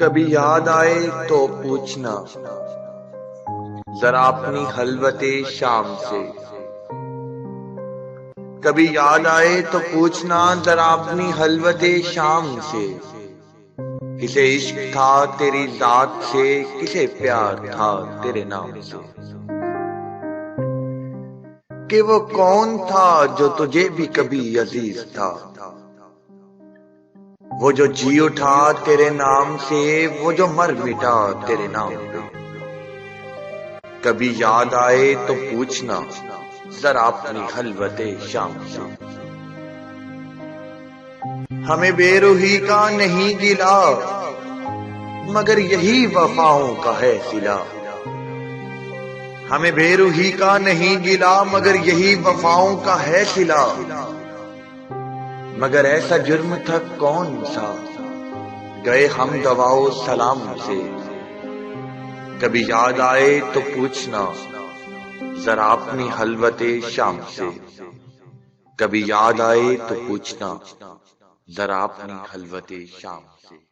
کبھی یاد آئے تو پوچھنا ذرا اپنی خلوت شام سے، کبھی یاد آئے تو پوچھنا ذرا اپنی خلوت شام سے، کسے عشق تھا تیری ذات سے، کسے پیار تھا تیرے نام سے، کہ وہ کون تھا جو تجھے بھی کبھی عزیز تھا، وہ جو جی اٹھا تیرے نام سے، وہ جو مر مٹا تیرے نام پہ۔ کبھی یاد آئے تو پوچھنا ذرا اپنی خلوت شام سے۔ ہمیں بے روحی کا نہیں گلا مگر یہی وفاؤں کا ہے صلہ، ہمیں بے روحی کا نہیں گلا مگر یہی وفاؤں کا ہے صلہ، مگر ایسا جرم تھا کون سا گئے ہم دوا و سلام سے۔ کبھی یاد آئے تو پوچھنا ذرا اپنی خلوت شام سے، کبھی یاد آئے تو پوچھنا ذرا اپنی خلوت شام سے۔